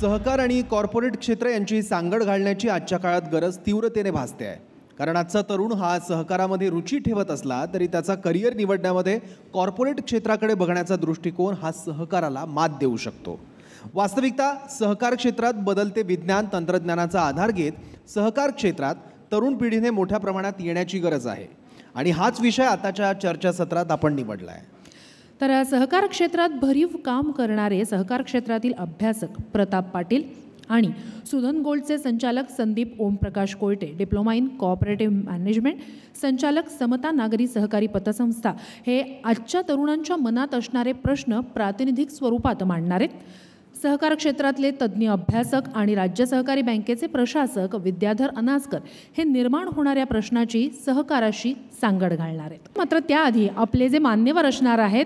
सहकार आणि कॉर्पोरेट क्षेत्र यांची सांगड घालण्याची आजच्या काळात गरज तीव्रतेने भासते आहे. कारण आजचा तरुण हा सहकारामध्ये रुची ठेवत असला तरी त्याचा करिअर निवडण्यामध्ये कॉर्पोरेट क्षेत्राकडे बघण्याचा दृष्टिकोन हा सहकाराला मात देऊ शकतो. वास्तविकता सहकार क्षेत्रात बदलते विज्ञान तंत्रज्ञानाचा आधार घेत सहकार क्षेत्रात तरुण पिढीने मोठ्या प्रमाणात येण्याची गरज आहे आणि हाच विषय आताच्या चर्चासत्रात आपण निवडला आहे. तर सहकार क्षेत्रात भरीव काम करणारे सहकार क्षेत्रातील अभ्यासक प्रताप पाटील आणि सुधन गोल्डचे संचालक Sandeep Omprakash Koyate, diploma in cooperative management, संचालक समता नागरी सहकारी पतसंस्था हे आजच्या तरुणांच्या मनात असणारे प्रश्न प्रातिनिधिक स्वरूपात मांडणार आहेत. सहकार क्षेत्रातले तज्ज्ञ अभ्यासक आणि राज्य सहकारी बँकेचे प्रशासक विद्याधर अनासकर हे निर्माण होणाऱ्या प्रश्नाची सहकाराशी सांगड घालणार आहेत. मात्र त्याआधी आपले जे मान्यवर असणार आहेत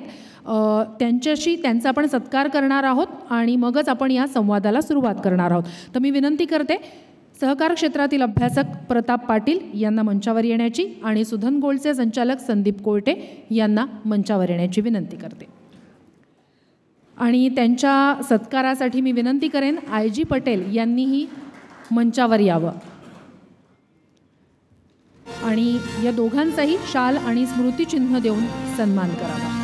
त्यांचा आपण सत्कार करणार आहोत आणि मगच आपण या संवादाला सुरुवात करणार आहोत. तर मी विनंती करते सहकार क्षेत्रातील अभ्यासक प्रताप पाटील यांना मंचावर येण्याची आणि सुधन गोल्डचे संचालक संदीप कोयटे यांना मंचावर येण्याची विनंती करते. आणि त्यांच्या सत्कारासाठी मी विनंती करेन IG पटेल यांनीही मंचावर यावं आणि या दोघांचाही शाल आणि स्मृतिचिन्ह देऊन सन्मान करावा.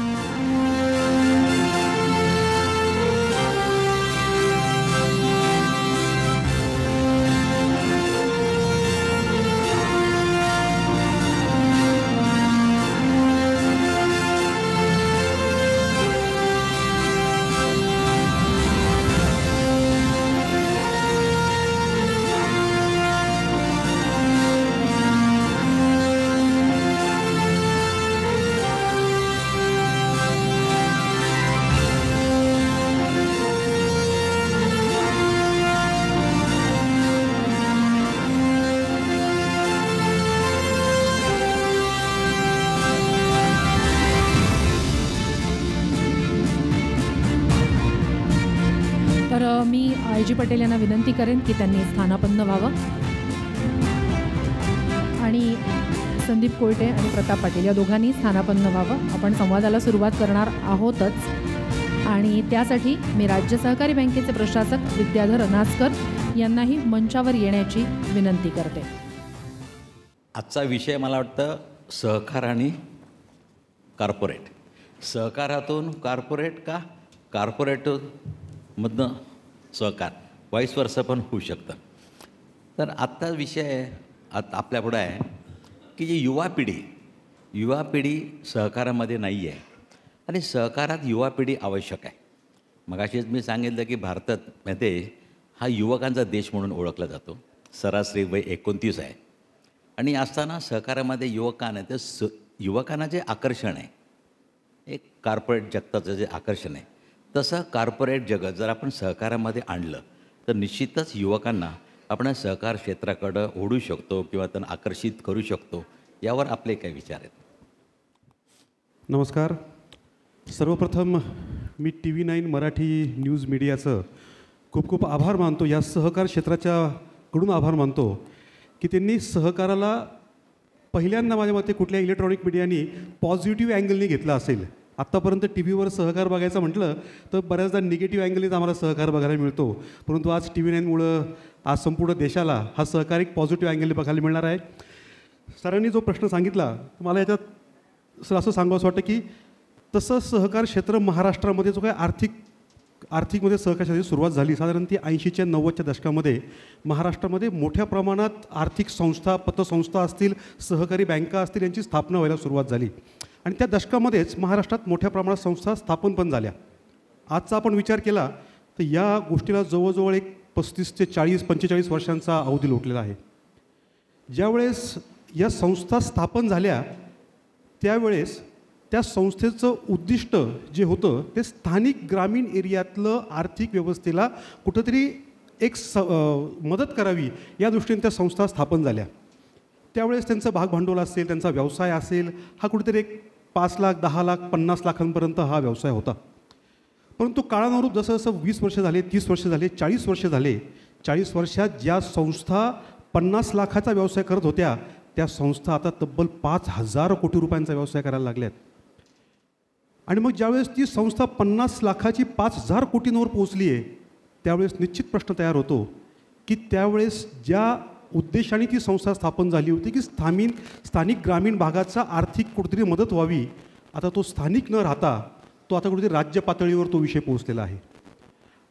मी IG पटेल यांना विनंती करेन की त्यांनी स्थानापन्न व्हावं आणि संदीप कोयटे आणि प्रताप पाटील या दोघांनी स्थानापन्न व्हावं. आपण संवादाला सुरुवात करणार आहोतच आणि त्यासाठी मी राज्य सहकारी बँकेचे प्रशासक विद्याधर अनासकर यांनाही मंचावर येण्याची विनंती करते. आजचा विषय मला वाटतं सहकार आणि कॉर्पोरेट. सहकारातून कॉर्पोरेट का कॉर्पोरेटमधनं सहकार वाईस वर्ष पण होऊ शकतं. तर आत्ता विषय आपल्यापुढं आहे की जी युवा पिढी सहकारामध्ये नाही आहे आणि सहकारात युवा पिढी आवश्यक आहे. मगाशीच मी सांगितलं की भारतामध्ये हा युवकांचा देश म्हणून ओळखला जातो. सरासरी वय 29 आहे आणि असताना सहकारामध्ये युवकांना जे आकर्षण आहे एक कॉर्पोरेट जगताचं जे आकर्षण आहे तसं कॉर्पोरेट जगत जर आपण सहकारामध्ये आणलं तर निश्चितच युवकांना आपण सहकार क्षेत्राकडं ओढू शकतो किंवा त्यांना आकर्षित करू शकतो. यावर आपले काय विचार आहेत? नमस्कार. सर्वप्रथम मी TV9 मराठी न्यूज मीडियाचं खूप खूप आभार मानतो, या सहकार क्षेत्राच्याकडून आभार मानतो की त्यांनी सहकाराला पहिल्यांदा माझ्या मते कुठल्या इलेक्ट्रॉनिक मीडियानी पॉझिटिव्ह अँगलनी घेतला असेल. आत्तापर्यंत TV वर सहकार बघायचं म्हटलं तर बऱ्याचदा निगेटिव्ह अँगलनीच आम्हाला सहकार बघायला मिळतो, परंतु आज TV9मुळं आज संपूर्ण देशाला हा सहकार एक पॉझिटिव्ह अँगलने बघायला मिळणार आहे. सरांनी जो प्रश्न सांगितला मला याच्यात असं सांगावंसं वाटतं की तसं सहकार क्षेत्र महाराष्ट्रामध्ये जो काही आर्थिकमध्ये सहकार क्षेत्राची सुरुवात झाली साधारण ती 80च्या 90च्या दशकामध्ये महाराष्ट्रामध्ये मोठ्या प्रमाणात आर्थिक संस्था, पतसंस्था असतील, सहकारी बँका असतील यांची स्थापना व्हायला सुरुवात झाली आणि त्या दशकामध्येच महाराष्ट्रात मोठ्या प्रमाणात संस्था स्थापन पण झाल्या. आजचा आपण विचार केला तर या गोष्टीला जवळजवळ एक 35 ते 40-45 वर्षांचा अवधी लोटलेला आहे. ज्यावेळेस या संस्था स्थापन झाल्या त्यावेळेस त्या संस्थेचं उद्दिष्ट जे होतं ते स्थानिक ग्रामीण एरियातलं आर्थिक व्यवस्थेला कुठंतरी एक मदत करावी या दृष्टीने त्या संस्था स्थापन झाल्या. त्यावेळेस त्यांचं भागभांडवल असेल, त्यांचा व्यवसाय असेल, हा कुठेतरी एक 5 लाख, 10 लाख, 50 लाखांपर्यंत हा व्यवसाय होता. परंतु काळानुरूप जसं जसं 20 वर्ष झाले, 30 वर्ष झाले, 40 वर्ष झाले, 40 वर्षात ज्या संस्था 50 लाखाचा व्यवसाय करत होत्या त्या संस्था आता तब्बल 5,000 कोटी रुपयांचा व्यवसाय करायला लागल्यात. आणि मग ज्यावेळेस ती संस्था 50 लाखाची 5,000 कोटींवर पोहोचली आहे त्यावेळेस निश्चित प्रश्न तयार होतो की त्यावेळेस ज्या उद्देशाने ती संस्था स्थापन झाली होती की स्थानिक ग्रामीण भागाचा आर्थिक कुठेतरी मदत व्हावी, आता तो स्थानिक न राहता तो आता कुठेतरी राज्य पातळीवर तो विषय पोहोचलेला आहे.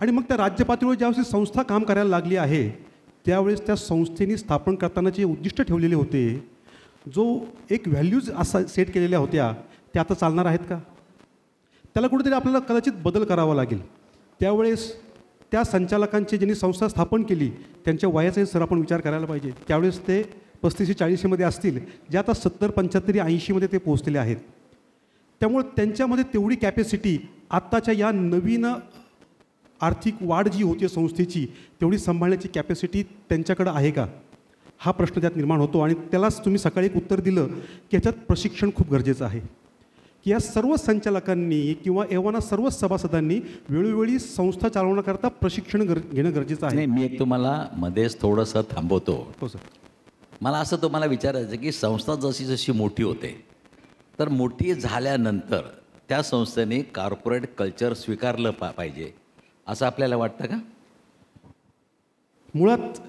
आणि मग त्या राज्य पातळीवर ज्यावेळेस संस्था काम करायला लागली आहे त्यावेळेस त्या संस्थेने स्थापन करताना जे उद्दिष्ट ठेवलेले होते, जो एक व्हॅल्यूज असा सेट केलेल्या होत्या, त्या आता चालणार आहेत का? त्याला कुठेतरी आपल्याला कदाचित बदल करावा लागेल. त्यावेळेस त्या संचालकांचे ज्यांनी संस्था स्थापन केली त्यांच्या वयाचाही सर आपण विचार करायला पाहिजे. त्यावेळेस ते 35-40मध्ये असतील, जे आता 70, 75, 80मध्ये ते पोहोचलेले आहेत. त्यामुळे त्यांच्यामध्ये तेवढी कॅपॅसिटी आत्ताच्या या नवीन आर्थिक वाढ जी होती संस्थेची तेवढी सांभाळण्याची कॅपॅसिटी त्यांच्याकडं आहे का, हा प्रश्न त्यात निर्माण होतो. आणि त्यालाच तुम्ही सकाळी एक उत्तर दिलं की ह्याच्यात प्रशिक्षण खूप गरजेचं आहे, की या सर्व संचालकांनी किंवा एव्हाना सर्व सभासदांनी वेळोवेळी संस्था चालवण्याकरता प्रशिक्षण घेणं गरजेचं आहे. नाही, मी एक तुम्हाला मध्येच थोडंसं थांबवतो. हो सर. मला असं तुम्हाला विचारायचं की संस्था जशी जशी मोठी होते तर मोठी झाल्यानंतर त्या संस्थेने कॉर्पोरेट कल्चर स्वीकारलं पाहिजे असं आपल्याला वाटतं का? मुळात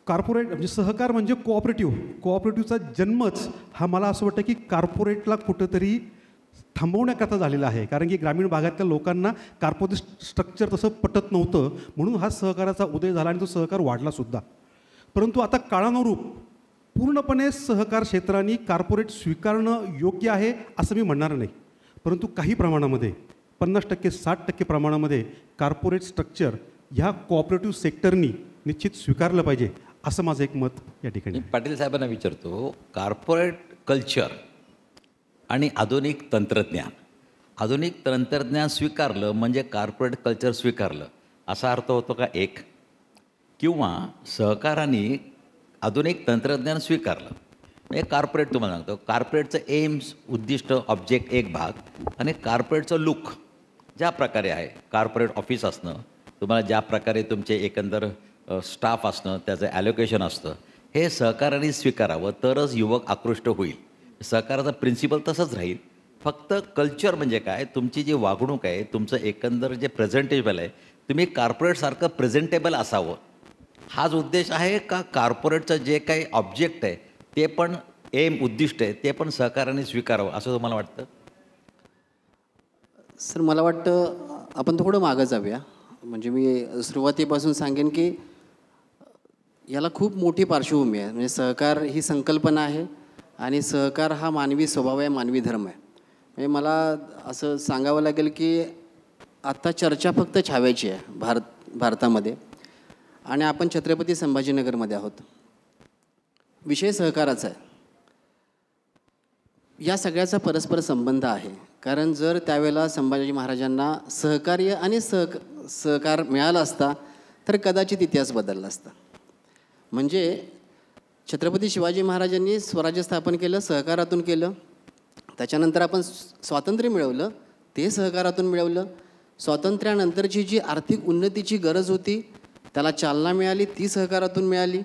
कॉर्पोरेट म्हणजे सहकार म्हणजे कोऑपरेटिव्हचा जन्मच हा मला असं वाटतं की कॉर्पोरेटला कुठंतरी थांबवण्याकरता झालेला आहे. कारण की ग्रामीण भागातल्या लोकांना कॉर्पोरेट स्ट्रक्चर तसं पटत नव्हतं, म्हणून हा सहकाराचा उदय झाला आणि तो सहकार वाढलासुद्धा. परंतु आता काळानुरूप पूर्णपणे सहकार क्षेत्राने कॉर्पोरेट स्वीकारणं योग्य आहे असं मी म्हणणार नाही, परंतु काही प्रमाणामध्ये 50%, 60% प्रमाणामध्ये कॉर्पोरेट स्ट्रक्चर ह्या कोऑपरेटिव्ह सेक्टरनी निश्चित स्वीकारलं पाहिजे असं माझं एक मत या ठिकाणी. पाटील साहेबांना विचारतो, कॉर्पोरेट कल्चर आणि आधुनिक तंत्रज्ञान स्वीकारलं म्हणजे कॉर्पोरेट कल्चर स्वीकारलं असा अर्थ होतो का एक? किंवा सहकाराने आधुनिक तंत्रज्ञान स्वीकारलं म्हणजे कॉर्पोरेट, तुम्हाला सांगतो कॉर्पोरेटचं एम्स, उद्दिष्ट, ऑब्जेक्ट एक भाग, आणि कॉर्पोरेटचं लुक ज्या प्रकारे आहे, कॉर्पोरेट ऑफिस असणं, तुम्हाला ज्या प्रकारे तुमचे एकंदर स्टाफ असणं, त्याचं ॲलोकेशन असतं, हे सहकाराने स्वीकारावं तरच युवक आकृष्ट होईल. सहकाराचा प्रिन्सिपल तसंच राहील. फक्त कल्चर म्हणजे काय, तुमची जी वागणूक आहे, तुमचं एकंदर जे प्रेझेंटेबल आहे, तुम्ही कॉर्पोरेटसारखं प्रेझेंटेबल असावं हाच उद्देश आहे का? कॉर्पोरेटचं जे काही ऑब्जेक्ट आहे ते पण उद्दिष्ट आहे ते पण सहकाराने स्वीकारावं असं तुम्हाला वाटतं? सर, मला वाटतं आपण थोडं मागं जाऊया. म्हणजे मी सुरुवातीपासून सांगेन की याला खूप मोठी पार्श्वभूमी आहे. म्हणजे सहकार ही संकल्पना आहे आणि सहकार हा मानवी स्वभाव आहे, मानवी धर्म आहे. म्हणजे मला असं सांगावं लागेल की आत्ता चर्चा फक्त छाव्याची आहे भारतामध्ये, आणि आपण छत्रपती संभाजीनगरमध्ये आहोत. विषय सहकाराचा आहे. या सगळ्याचा परस्पर संबंध आहे. कारण जर त्यावेळेला संभाजी महाराजांना सहकार्य आणि सहकार मिळाला असता तर कदाचित इतिहास बदलला असता. म्हणजे छत्रपती शिवाजी महाराजांनी स्वराज्य स्थापन केलं, सहकारातून केलं. त्याच्यानंतर आपण स्वातंत्र्य मिळवलं, ते सहकारातून मिळवलं. स्वातंत्र्यानंतरची जी आर्थिक उन्नतीची गरज होती त्याला चालना मिळाली, ती सहकारातून मिळाली.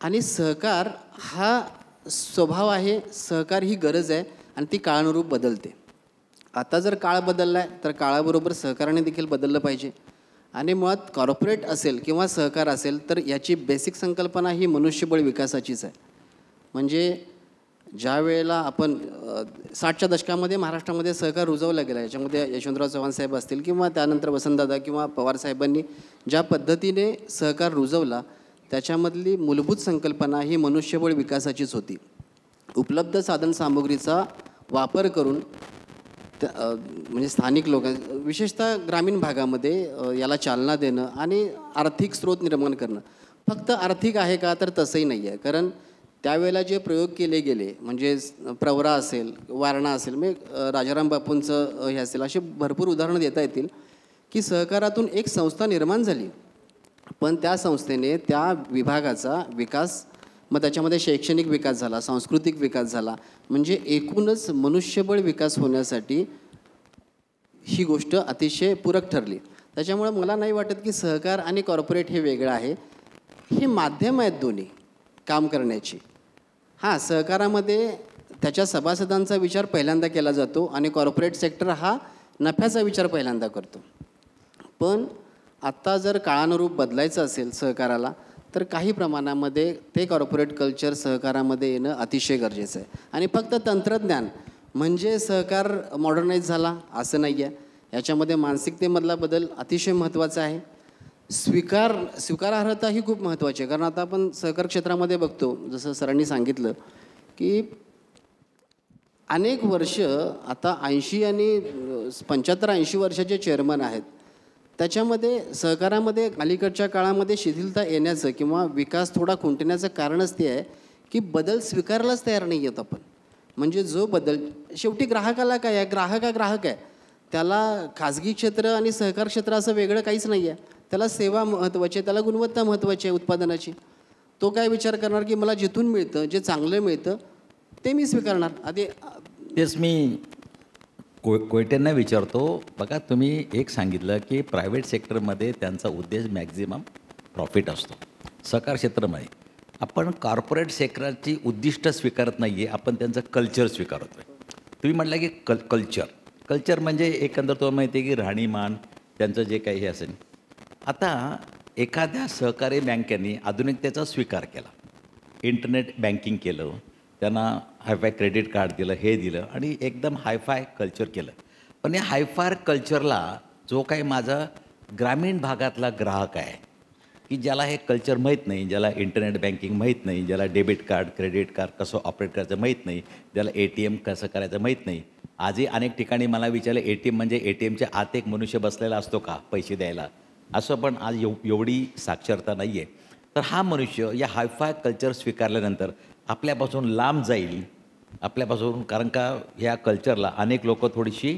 आणि सहकार हा स्वभाव आहे, सहकार ही गरज आहे आणि ती काळानुरूप बदलते. आता जर काळ बदलला आहे तर काळाबरोबर सहकाराने देखील बदललं पाहिजे. आणि मुळात कॉर्पोरेट असेल किंवा सहकार असेल तर याची बेसिक संकल्पना ही मनुष्यबळ विकासाचीच आहे. म्हणजे ज्या वेळेला आपण 60च्या दशकामध्ये महाराष्ट्रामध्ये सहकार रुजवला गेला, याच्यामध्ये यशवंतराव चव्हाण साहेब असतील किंवा त्यानंतर वसंतदादा किंवा पवार साहेबांनी ज्या पद्धतीने सहकार रुजवला त्याच्यामधली मूलभूत संकल्पना ही मनुष्यबळ विकासाचीच होती. उपलब्ध साधनसामुग्रीचा वापर करून म्हणजे स्थानिक लोक, विशेषतः ग्रामीण भागामध्ये याला चालना देणं आणि आर्थिक स्रोत निर्माण करणं. फक्त आर्थिक आहे का तर तसंही नाही आहे. कारण त्यावेळेला जे प्रयोग केले गेले म्हणजे प्रवरा असेल, वारणा असेल, म्हणजे राजाराम बापूंचं हे असेल, अशी भरपूर उदाहरणं देता येतील की सहकारातून एक संस्था निर्माण झाली, पण त्या संस्थेने त्या विभागाचा विकास, मग त्याच्यामध्ये शैक्षणिक विकास झाला, सांस्कृतिक विकास झाला. म्हणजे एकूणच मनुष्यबळ विकास होण्यासाठी ही गोष्ट अतिशय पूरक ठरली. त्याच्यामुळे मला नाही वाटत की सहकार आणि कॉर्पोरेट हे वेगळं आहे. हे माध्यम आहेत दोन्ही काम करण्याची. हां, सहकारामध्ये त्याच्या सभासदांचा विचार पहिल्यांदा केला जातो आणि कॉर्पोरेट सेक्टर हा नफ्याचा विचार पहिल्यांदा करतो. पण आत्ता जर काळानुरूप बदलायचं असेल सहकाराला, तर काही प्रमाणामध्ये ते कॉर्पोरेट कल्चर सहकारामध्ये येणं अतिशय गरजेचं आहे. आणि फक्त तंत्रज्ञान म्हणजे सहकार मॉडर्नाईज झाला असं नाही आहे. याच्यामध्ये मानसिकतेमधला बदल अतिशय महत्त्वाचा आहे. स्वीकारार्हता ही खूप महत्त्वाची आहे. कारण आता आपण सहकार क्षेत्रामध्ये बघतो, जसं सरांनी सांगितलं की अनेक वर्ष आता 80 आणि 75-80 वर्षाचे चेअरमन आहेत. त्याच्यामध्ये सहकारामध्ये अलीकडच्या काळामध्ये शिथिलता येण्याचं किंवा विकास थोडा खुंटण्याचं कारणच ते आहे की बदल स्वीकारलाच तयार नाही आहेत आपण. म्हणजे जो बदल शेवटी ग्राहकाला काय आहे, ग्राहक आहे, त्याला खाजगी क्षेत्र आणि सहकार क्षेत्र असं वेगळं काहीच नाही आहे. त्याला सेवा महत्त्वाची आहे, त्याला गुणवत्ता महत्त्वाची आहे उत्पादनाची. तो काय विचार करणार की मला जिथून मिळतं, जे चांगलं मिळतं ते मी स्वीकारणार. आधी तेच मी कोयटेंना विचारतो. बघा, तुम्ही एक सांगितलं की प्रायव्हेट सेक्टरमध्ये त्यांचा उद्देश मॅक्झिमम प्रॉफिट असतो. सहकार क्षेत्रामध्ये आपण कॉर्पोरेट सेक्टरची उद्दिष्ट स्वीकारत नाही आहे, आपण त्यांचं कल्चर स्वीकारतो आहे. तुम्ही म्हटलं की कल्चर म्हणजे एकंदर तुम्हाला माहिती आहे की राहणीमान त्यांचं जे काही हे असेल. आता एखाद्या सहकारी बँकेने आधुनिकतेचा स्वीकार केला, इंटरनेट बँकिंग केलं, त्यांना हायफाय क्रेडिट कार्ड दिलं, हे दिलं आणि एकदम हायफाय कल्चर केलं. पण या हायफाय कल्चरला जो काही माझा ग्रामीण भागातला ग्राहक आहे की ज्याला हे कल्चर माहीत नाही, ज्याला इंटरनेट बँकिंग माहीत नाही, ज्याला डेबिट कार्ड क्रेडिट कार्ड कसं ऑपरेट करायचं माहीत नाही, ज्याला ATM कसं करायचं माहीत नाही. आजही अनेक ठिकाणी मला विचारलं ATM म्हणजे ATMच्या आत एक मनुष्य बसलेला असतो का पैसे द्यायला, असं पण आज एवढी साक्षरता नाही आहे. तर हा मनुष्य या हायफाय कल्चर स्वीकारल्यानंतर आपल्यापासून लांब जाईल, आपल्यापासून, कारण का ह्या कल्चरला अनेक लोक थोडीशी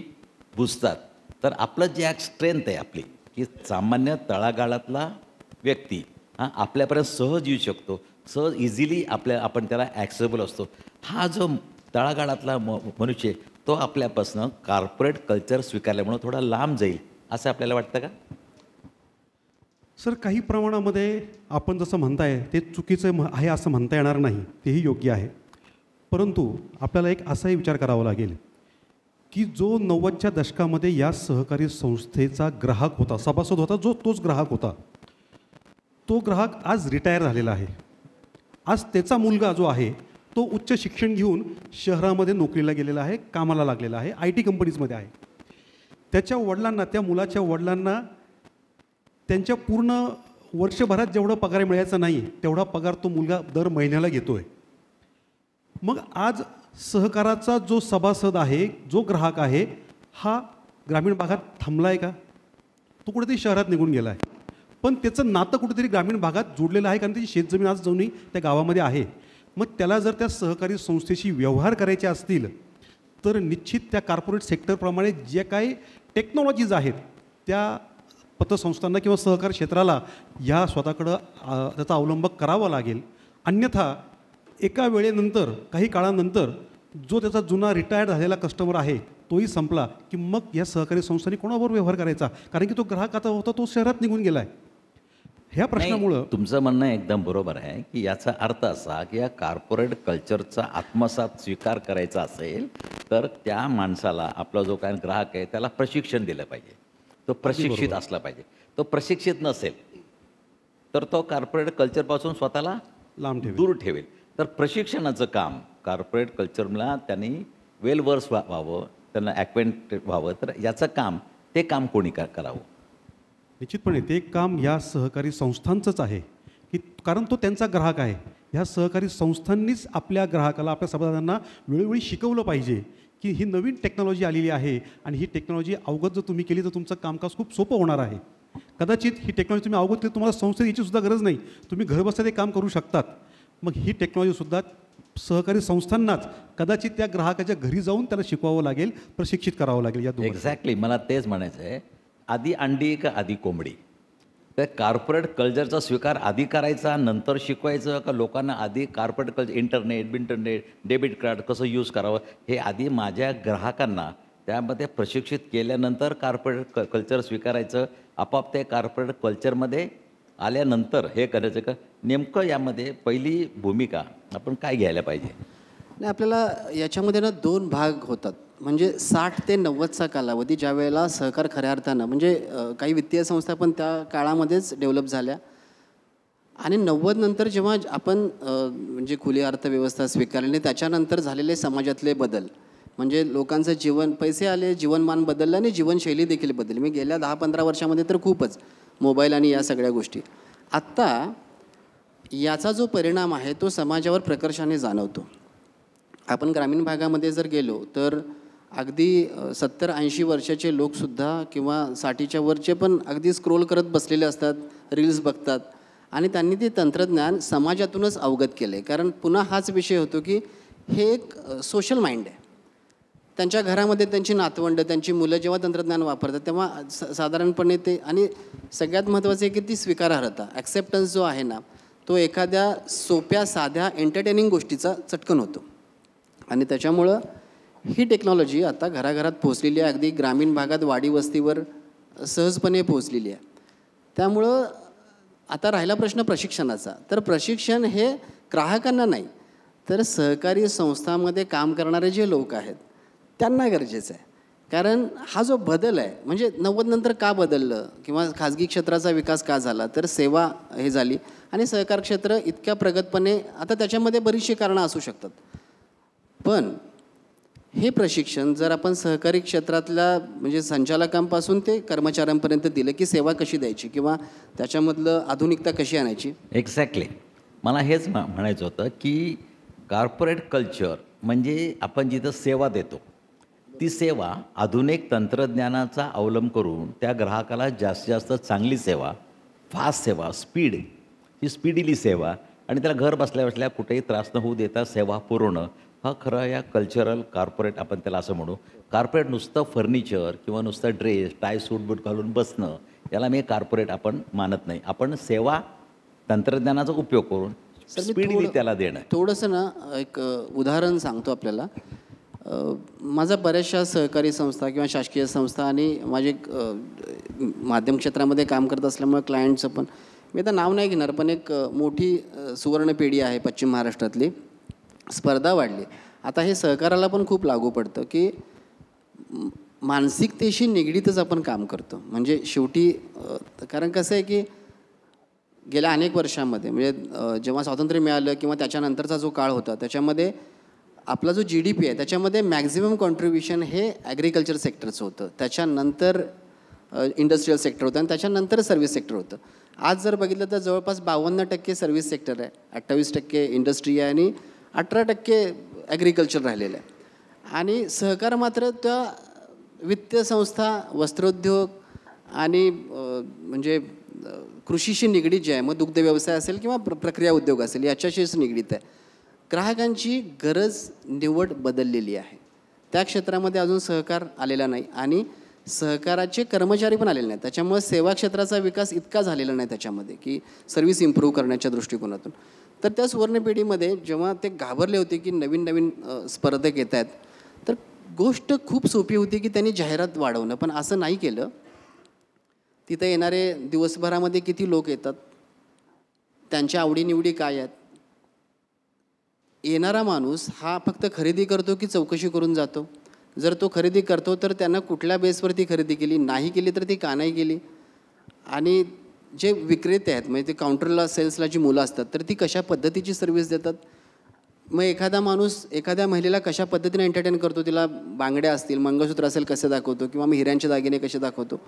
बुजतात. तर आपलं जे एक स्ट्रेंथ आहे आपली की सामान्य तळागाळातला व्यक्ती हा आपल्यापर्यंत सहज येऊ शकतो, सहज इझिली आपण त्याला ॲक्सेसेबल असतो. हा जो तळागाळातला मनुष्य तो आपल्यापासून कॉर्पोरेट कल्चर स्वीकारल्यामुळं थोडा लांब जाईल असं आपल्याला वाटतं का? सर, काही प्रमाणामध्ये आपण जसं म्हणताय ते चुकीचं आहे असं म्हणता येणार नाही, तेही योग्य आहे. परंतु आपल्याला एक असाही विचार करावा लागेल की जो 90च्या दशकामध्ये या सहकारी संस्थेचा ग्राहक होता, सभासद होता, तोच ग्राहक होता, तो ग्राहक आज रिटायर झालेला आहे. आज त्याचा मुलगा जो आहे तो उच्च शिक्षण घेऊन शहरामध्ये नोकरीला गेलेला आहे, कामाला लागलेला आहे, IT कंपनीजमध्ये आहे. त्याच्या वडिलांना, त्या मुलाच्या वडिलांना त्यांच्या पूर्ण वर्षभरात जेवढा पगार मिळायचा नाही तेवढा पगार तो मुलगा दर महिन्याला घेतो आहे. मग आज सहकाराचा जो सभासद आहे, जो ग्राहक आहे, हा ग्रामीण भागात थांबला आहे का? तो कुठेतरी शहरात निघून गेला आहे. पण त्याचं नातं कुठेतरी ग्रामीण भागात जोडलेलं आहे, कारण त्याची शेतजमीन आज जमीन त्या गावामध्ये आहे. मग त्याला जर त्या सहकारी संस्थेशी व्यवहार करायचे असतील तर निश्चित त्या कॉर्पोरेट सेक्टरप्रमाणे जे काही टेक्नॉलॉजीज आहेत त्या पतसंस्थांना किंवा सहकार क्षेत्राला या स्वतःकडं त्याचा अवलंब करावा लागेल. अन्यथा एका वेळेनंतर, काही काळानंतर जो त्याचा जुना रिटायर्ड झालेला कस्टमर आहे तोही संपला की मग या सहकारी संस्थांनी कोणाबरोबर व्यवहार करायचा, कारण की तो ग्राहक आता होता तो शहरात निघून गेला आहे. ह्या प्रश्नामुळं तुमचं म्हणणं एकदम बरोबर आहे की याचा अर्थ असा की या कॉर्पोरेट कल्चरचा आत्मसात स्वीकार करायचा असेल तर त्या माणसाला, आपला जो काय ग्राहक आहे त्याला प्रशिक्षण दिलं पाहिजे, तो प्रशिक्षित असला पाहिजे. तो प्रशिक्षित नसेल तर तो कॉर्पोरेट कल्चरपासून स्वतःला दूर ठेवेल. तर प्रशिक्षणाचं काम कॉर्पोरेट कल्चरला त्यांनी वेल वर्स व्हावं, त्यांना ॲक्वेंटेड व्हावं, तर याचं काम ते काम कोणी करावं? निश्चितपणे ते काम या सहकारी संस्थांचंच आहे की, कारण तो त्यांचा ग्राहक आहे. ह्या सहकारी संस्थांनीच आपल्या ग्राहकाला, आपल्या सभासदांना वेळोवेळी शिकवलं पाहिजे की ही नवीन टेक्नॉलॉजी आलेली आहे आणि ही टेक्नॉलॉजी अवगत जर तुम्ही केली तर तुमचं कामकाज खूप सोपं होणार आहे. कदाचित ही टेक्नॉलॉजी तुम्ही अवगत केली, तुम्हाला संस्थेत याची सुद्धा गरज नाही, तुम्ही घरबसल्या ते काम करू शकतात. मग ही टेक्नॉलॉजीसुद्धा सहकारी संस्थांनाच कदाचित त्या ग्राहकाच्या घरी जाऊन त्याला शिकवावं लागेल, प्रशिक्षित करावं लागेल. या एक्झॅक्टली मला तेच म्हणायचं आहे. आधी अंडी का आधी कोंबडी? तर कॉर्पोरेट कल्चरचा स्वीकार आधी करायचा नंतर शिकवायचं का लोकांना आधी corporate culture, internet, debit card कसं यूज करावं हे आधी माझ्या ग्राहकांना त्यामध्ये प्रशिक्षित केल्यानंतर कॉर्पोरेट कल्चर स्वीकारायचं, आपोआप ते कॉर्पोरेट कल्चरमध्ये आल्यानंतर हे करायचं का? नेमकं यामध्ये पहिली भूमिका आपण काय घ्यायला पाहिजे? नाही, आपल्याला याच्यामध्ये ना 2 भाग होतात. म्हणजे 60 ते 90चा कालावधी ज्या वेळेला सहकार खऱ्या अर्थानं म्हणजे काही वित्तीय संस्था पण त्या काळामध्येच डेव्हलप झाल्या आणि 90 नंतर जेव्हा आपण म्हणजे खुली अर्थव्यवस्था स्वीकारली त्याच्यानंतर झालेले समाजातले बदल म्हणजे लोकांचं जीवन पैसे आले जीवनमान बदललं आणि जीवनशैली देखील बदलली. मी गेल्या 10-15 वर्षामध्ये तर खूपच मोबाईल आणि या सगळ्या गोष्टी. आत्ता याचा जो परिणाम आहे तो समाजावर प्रकर्षाने जाणवतो. आपण ग्रामीण भागामध्ये जर गेलो तर अगदी 70-80 वर्षाचे लोकसुद्धा किंवा 60च्या वरचे पण अगदी स्क्रोल करत बसलेले असतात, रील्स बघतात आणि त्यांनी ते तंत्रज्ञान समाजातूनच अवगत केलं आहे. कारण पुन्हा हाच विषय होतो की हे एक सोशल माइंड आहे. त्यांच्या घरामध्ये त्यांची नातवंड त्यांची मुलं जेव्हा तंत्रज्ञान वापरतात तेव्हा साधारणपणे ते आणि सगळ्यात महत्त्वाचं आहे की ती स्वीकारार्हता ॲक्सेप्टन्स जो आहे ना तो एखाद्या सोप्या साध्या एंटरटेनिंग गोष्टीचा चटकन होतो आणि त्याच्यामुळं ही टेक्नॉलॉजी आता घराघरात पोहोचलेली आहे. अगदी ग्रामीण भागात वाडी वस्तीवर सहजपणे पोहोचलेली आहे. त्यामुळं आता राहिला प्रश्न प्रशिक्षणाचा. तर प्रशिक्षण हे ग्राहकांना नाही तर सहकारी संस्थांमध्ये काम करणारे जे लोक आहेत त्यांना गरजेचं आहे. कारण हा जो बदल आहे म्हणजे 90 नंतर का बदललं किंवा खाजगी क्षेत्राचा विकास का झाला तर सेवा हे झाली आणि सहकार क्षेत्र इतक्या प्रगतपणे आता त्याच्यामध्ये बरीचशी कारणं असू शकतात. पण हे प्रशिक्षण जर आपण सहकारी क्षेत्रातल्या म्हणजे संचालकांपासून ते कर्मचाऱ्यांपर्यंत दिलं की सेवा कशी द्यायची किंवा त्याच्यामधलं आधुनिकता कशी आणायची. एक्झॅक्टली मला हेच म्हणायचं होतं की कॉर्पोरेट कल्चर म्हणजे आपण जिथं सेवा देतो ती सेवा आधुनिक तंत्रज्ञानाचा अवलंब करून त्या ग्राहकाला जास्तीत जास्त चांगली सेवा फास्ट सेवा स्पीड ही स्पीडिली सेवा आणि त्याला घर बसल्या बसल्या कुठेही त्रास न होऊ देता सेवा पुरवणं हा खरं या कल्चरल कॉर्पोरेट आपण त्याला असं म्हणू. कॉर्पोरेट नुसतं फर्निचर किंवा नुसतं ड्रेस टाय सूट बूट घालून बसणं याला मी कॉर्पोरेट आपण मानत नाही. आपण सेवा तंत्रज्ञानाचा उपयोग करून स्पीडली त्याला देणं. थोडंसं ना एक उदाहरण सांगतो आपल्याला. माझा बऱ्याचशा सहकारी संस्था किंवा शासकीय संस्था आणि माझे माध्यम क्षेत्रामध्ये काम करत असल्यामुळे क्लायंटचं पण मी आता नाव नाही घेणार पण एक मोठी सुवर्ण पिढी आहे पश्चिम महाराष्ट्रातली. स्पर्धा वाढली. आता हे सहकाराला पण खूप लागू पडतं की मानसिकतेशी निगडीतच आपण काम करतो. म्हणजे शेवटी कारण कसं आहे की गेल्या अनेक वर्षांमध्ये म्हणजे जेव्हा स्वातंत्र्य मिळालं किंवा त्याच्यानंतरचा जो काळ होता त्याच्यामध्ये आपला जो GDP आहे त्याच्यामध्ये मॅक्झिमम कॉन्ट्रीब्युशन हे ॲग्रिकल्चर सेक्टरचं होतं. त्याच्यानंतर इंडस्ट्रीयल सेक्टर होतं आणि त्याच्यानंतर सर्व्हिस सेक्टर होतं. आज जर बघितलं तर जवळपास 52% सर्व्हिस सेक्टर आहे, 28% इंडस्ट्री आहे आणि 18% ॲग्रिकल्चर राहिलेलं आहे. आणि सहकार मात्र त्या वित्तीय संस्था वस्त्रोद्योग आणि म्हणजे कृषीशी निगडीत जे आहे मग दुग्ध व्यवसाय असेल किंवा प्रक्रिया उद्योग असेल याच्याशीच निगडीत आहे. ग्राहकांची गरज निवड बदललेली आहे. त्या क्षेत्रामध्ये अजून सहकार आलेला नाही आणि सहकाराचे कर्मचारी पण आलेले नाहीत. त्याच्यामुळे सेवा क्षेत्राचा विकास इतका झालेला नाही त्याच्यामध्ये की सर्व्हिस इम्प्रूव्ह करण्याच्या दृष्टिकोनातून. तर त्या सुवर्ण पिढीमध्ये जेव्हा ते घाबरले होते की नवीन नवीन स्पर्धक येत आहेत तर गोष्ट खूप सोपी होती की त्यांनी जाहिरात वाढवणं. पण असं नाही केलं. तिथं येणारे दिवसभरामध्ये किती लोक येतात, त्यांच्या आवडीनिवडी काय आहेत, येणारा माणूस हा फक्त खरेदी करतो की चौकशी करून जातो. जर तो खरेदी करतो तर त्यांना कुठल्या बेसवरती खरेदी केली, नाही केली तर ती का नाही केली, आणि जे विक्रेते आहेत म्हणजे ते काउंटरला सेल्सला जी मुलं असतात तर ती कशा पद्धतीची सर्व्हिस देतात. मग एखादा माणूस एखाद्या महिलेला कशा पद्धतीने एंटरटेन करतो, तिला बांगड्या असतील मंगळसूत्र असेल कसे दाखवतो किंवा मी हिऱ्यांचे दागिने कसे दाखवतो.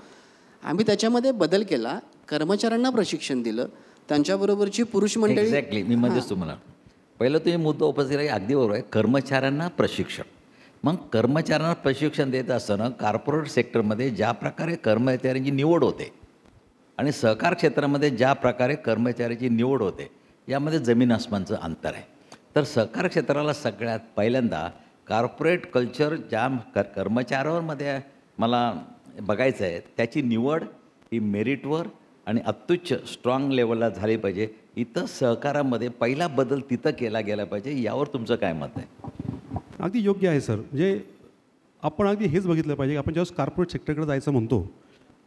आम्ही त्याच्यामध्ये बदल केला, कर्मचाऱ्यांना प्रशिक्षण दिलं, त्यांच्याबरोबरची पुरुष मंडळी. एक्झॅक्टली मी मध्येच तुम्हाला पहिलं तुम्ही मुद्दा उपस्थित आहे अगदी बरोबर आहे. कर्मचाऱ्यांना प्रशिक्षण, मग कर्मचाऱ्यांना प्रशिक्षण देत असताना कॉर्पोरेट सेक्टरमध्ये ज्या प्रकारे कर्मचाऱ्यांची निवड होते आणि सहकार क्षेत्रामध्ये ज्या प्रकारे कर्मचाऱ्याची निवड होते यामध्ये जमीन आसमानचं अंतर आहे. तर सहकार क्षेत्राला सगळ्यात पहिल्यांदा कॉर्पोरेट कल्चर ज्या कर्मचाऱ्यांमध्ये मला बघायचं आहे त्याची निवड ही मेरिटवर आणि अत्युच्च स्ट्रॉंग लेवलला झाली पाहिजे. इथं सहकारामध्ये पहिला बदल तिथं केला गेला पाहिजे. यावर तुमचं काय मत आहे? अगदी योग्य आहे सर. म्हणजे आपण अगदी हेच बघितलं पाहिजे की आपण ज्यावेळेस कॉर्पोरेट सेक्टरकडे जायचं म्हणतो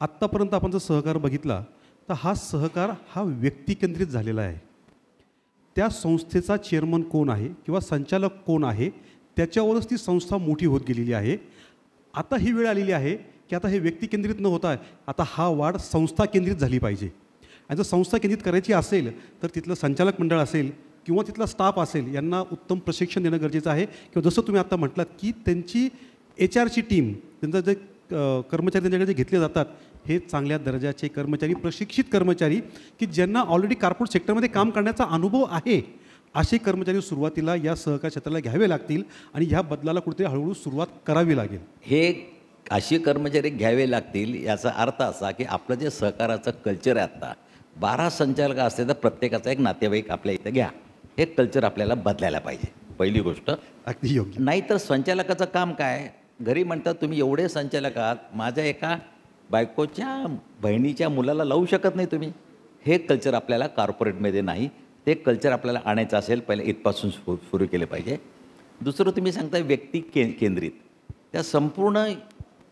आत्तापर्यंत आपण जर सहकार बघितला तर हा सहकार हा व्यक्तिकेंद्रित झालेला आहे. त्या संस्थेचा चेअरमन कोण आहे किंवा संचालक कोण आहे त्याच्यावरच ती संस्था मोठी होत गेलेली आहे. आता ही वेळ आलेली आहे की आता हे व्यक्ती केंद्रित न होता आता हा वाढ संस्था केंद्रित झाली पाहिजे. आणि जर संस्था केंद्रित करायची असेल तर तिथलं संचालक मंडळ असेल किंवा तिथला स्टाफ असेल यांना उत्तम प्रशिक्षण देणं गरजेचं आहे. किंवा जसं तुम्ही आत्ता म्हटलात की त्यांची HR ची टीम, त्यांचं जे कर्मचारी त्यांच्याकडे जे घेतले जातात हे चांगल्या दर्जाचे कर्मचारी, प्रशिक्षित कर्मचारी की ज्यांना ऑलरेडी कॉर्पोरेट सेक्टरमध्ये काम करण्याचा अनुभव आहे, असे कर्मचारी सुरुवातीला या सहकार क्षेत्राला घ्यावे लागतील आणि ह्या बदलाला कुठेतरी हळूहळू सुरुवात करावी लागेल. हे असे कर्मचारी घ्यावे लागतील याचा अर्थ असा की आपलं जे सहकाराचं कल्चर आहे आत्ता 12 संचालक असते तर प्रत्येकाचा एक नातेवाईक आपल्या इथं घ्या, हे कल्चर आपल्याला बदलायला पाहिजे पहिली गोष्ट. अगदी योग्य. नाहीतर संचालकाचं काम काय, घरी म्हणतात तुम्ही एवढे संचालक आहात, माझ्या एका बायकोच्या बहिणीच्या मुलाला लावू शकत नाही तुम्ही. हे कल्चर आपल्याला कॉर्पोरेटमध्ये नाही, ते कल्चर आपल्याला आणायचं असेल पहिले इथपासून सुरू केले पाहिजे. दुसरं तुम्ही सांगता व्यक्ती केंद्रित, त्या संपूर्ण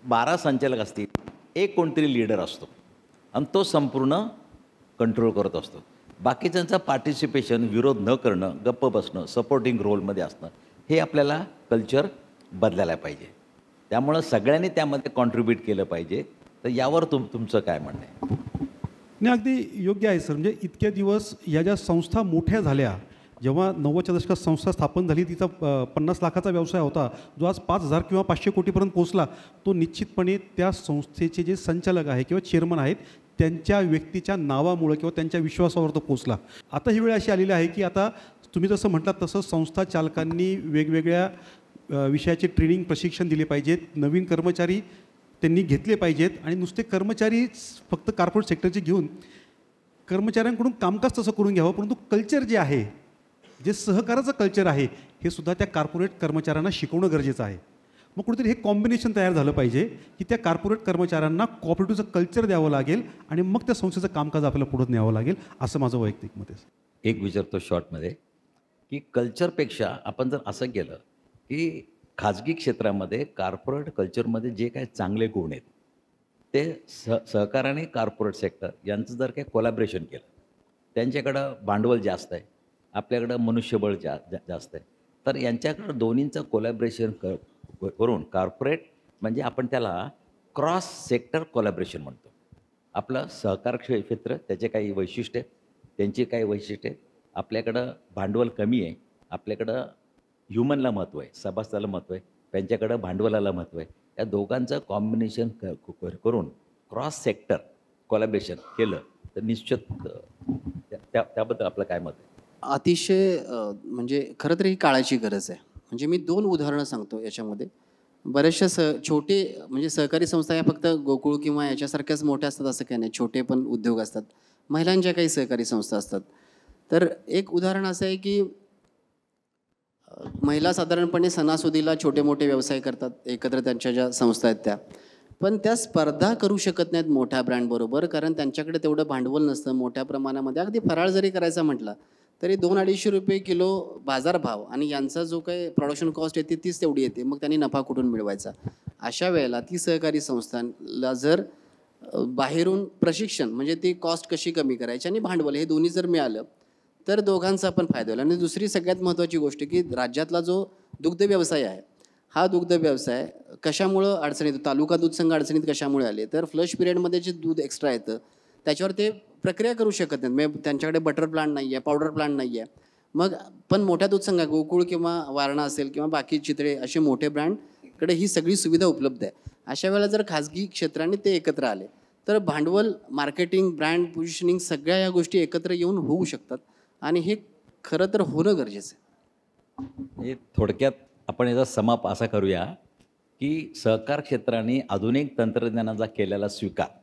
12 संचालक असतील, एक कोणतरी लीडर असतो आणि तो संपूर्ण कंट्रोल करत असतो. बाकीच्यांचं पार्टिसिपेशन, विरोध न करणं, गप्प बसणं, सपोर्टिंग रोलमध्ये असणं, हे आपल्याला कल्चर बदलायला पाहिजे. त्यामुळं सगळ्यांनी त्यामध्ये कॉन्ट्रीब्यूट केलं पाहिजे. तर यावर तुमचं काय म्हणणं आहे? नाही, अगदी योग्य आहे सर. म्हणजे इतके दिवस या ज्या संस्था मोठ्या झाल्या, जेव्हा 90च्या दशकात संस्था स्थापन झाली तिचा 50 लाखाचा व्यवसाय होता, जो आज 5,000 किंवा 500 कोटीपर्यंत पोहोचला, तो निश्चितपणे त्या संस्थेचे जे संचालक आहे किंवा चेअरमन आहेत त्यांच्या व्यक्तीच्या नावामुळं किंवा त्यांच्या विश्वासावर तो पोचला. आता ही वेळ अशी आलेली आहे की आता तुम्ही जसं म्हटलात तसं संस्था चालकांनी वेगवेगळ्या विषयाचे ट्रेनिंग, प्रशिक्षण दिले पाहिजेत, नवीन कर्मचारी त्यांनी घेतले पाहिजेत. आणि नुसते कर्मचारी फक्त कॉर्पोरेट सेक्टरचे घेऊन कर्मचाऱ्यांकडून कामकाज तसं करून घ्यावं, परंतु कल्चर जे आहे, जे सहकाराचं कल्चर आहे, हे सुद्धा त्या कॉर्पोरेट कर्मचाऱ्यांना शिकवणं गरजेचं आहे. मग कुठेतरी हे कॉम्बिनेशन तयार झालं पाहिजे की त्या कॉर्पोरेट कर्मचाऱ्यांना कोऑपरेटिव्हचं कल्चर द्यावं लागेल आणि मग त्या संस्थेचं कामकाज आपल्याला पुढे न्यावं लागेल, असं माझं वैयक्तिक मत आहे. एक विचारतो शॉर्टमध्ये की कल्चरपेक्षा आपण जर असं केलं की खाजगी क्षेत्रामध्ये कॉर्पोरेट कल्चरमध्ये जे काही चांगले गुण आहेत ते सहकार आणि कॉर्पोरेट सेक्टर यांचं जर काही कोलॅबरेशन केलं, त्यांच्याकडं भांडवल जास्त आहे, आपल्याकडं मनुष्यबळ जास्त आहे, तर यांच्याकडं दोन्हींचं कोलॅबरेशन करून कॉर्पोरेट म्हणजे आपण त्याला क्रॉस सेक्टर कोलॅबरेशन म्हणतो. आपलं सहकार क्षेत्र त्याचे काही वैशिष्ट्य आहेत, त्यांची काही वैशिष्ट्य आहेत. आपल्याकडं भांडवल कमी आहे, आपल्याकडं ह्युमनला महत्त्व आहे, सभासदाला महत्त्व आहे, त्यांच्याकडं भांडवलाला महत्त्व आहे. या दोघांचं कॉम्बिनेशन करून क्रॉस सेक्टर कोलॅबरेशन केलं तर निश्चित त्याबद्दल आपलं काय मत आहे? अतिशय म्हणजे खरं तर ही काळाची गरज आहे. म्हणजे मी 2 उदाहरणं सांगतो याच्यामध्ये. बऱ्याचशा छोटे म्हणजे सहकारी संस्था या फक्त गोकुळ किंवा याच्यासारख्याच मोठ्या असतात असं काही नाही. छोटे पण उद्योग असतात, महिलांच्या काही सहकारी संस्था असतात. तर एक उदाहरण असं आहे की महिला साधारणपणे सणासुदीला छोटे मोठे व्यवसाय करतात, एकत्र त्यांच्या ज्या संस्था आहेत त्या. पण त्या स्पर्धा करू शकत नाहीत मोठ्या ब्रँडबरोबर, कारण त्यांच्याकडे तेवढं भांडवल नसतं मोठ्या प्रमाणामध्ये. अगदी फराळ जरी करायचा म्हटला तरी 200-250 रुपये किलो बाजारभाव आणि यांचा जो काही प्रोडक्शन कॉस्ट येते तीच तेवढी येते. मग त्यांनी नफा कुठून मिळवायचा? अशा वेळेला ती सहकारी संस्थांना जर बाहेरून प्रशिक्षण म्हणजे ती कॉस्ट कशी कमी करायची आणि भांडवल हे दोन्ही जर मिळालं तर दोघांचा पण फायदा होईल. आणि दुसरी सगळ्यात महत्त्वाची गोष्ट की राज्यातला जो दुग्ध व्यवसाय आहे, हा दुग्ध व्यवसाय कशामुळं अडचणीत, तालुका दूध संघ अडचणीत कशामुळे आले तर फ्लश पिरियडमध्ये जे दूध एक्स्ट्रा येतं त्याच्यावर ते प्रक्रिया करू शकत नाहीत. म्हणजे त्यांच्याकडे बटर प्लांट नाही आहे, पावडर प्लांट नाही आहे. मग पण मोठ्या दूध संघा गोकुळ किंवा वारणा असेल किंवा बाकी चित्रे असे मोठे ब्रँडकडे ही सगळी सुविधा उपलब्ध आहे. अशा वेळेला जर खाजगी क्षेत्राने ते एकत्र आले तर भांडवल, मार्केटिंग, ब्रँड पोझिशनिंग सगळ्या या गोष्टी एकत्र येऊन होऊ शकतात आणि हे खरं तर होणं गरजेचं आहे. हे थोडक्यात आपण याचा समाप असा करूया की सहकार क्षेत्राने आधुनिक तंत्रज्ञानाचा केलेला स्वीकार